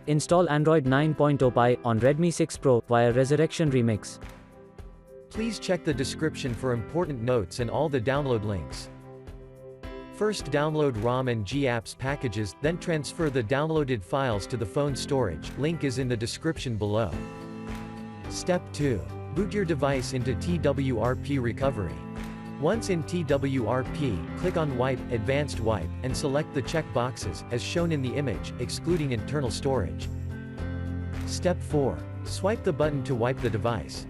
Install Android 9.0 Pie on Redmi 6 Pro via Resurrection Remix. Please check the description for important notes and all the download links. First download ROM and GApps packages, then transfer the downloaded files to the phone storage, link is in the description below. Step 2. Boot your device into TWRP recovery. Once in TWRP, click on Wipe, Advanced Wipe, and select the check boxes, as shown in the image, excluding internal storage. Step 4. Swipe the button to wipe the device.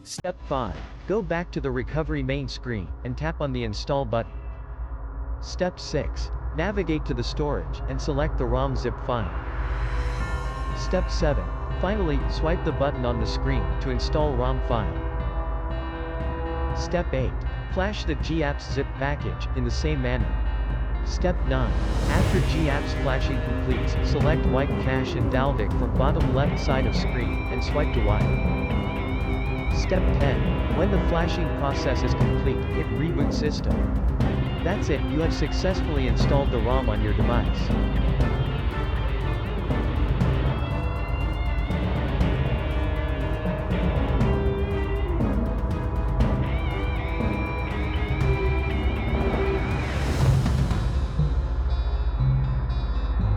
Step 5. Go back to the recovery main screen, and tap on the Install button. Step 6. Navigate to the storage, and select the ROM zip file. Step 7. Finally, swipe the button on the screen, to install ROM file. Step 8. Flash the GApps zip package, in the same manner. Step 9. After GApps flashing completes, select Wipe Cache and Dalvik from bottom left side of screen, and swipe to wipe. Step 10. When the flashing process is complete, hit Reboot System. That's it, you have successfully installed the ROM on your device.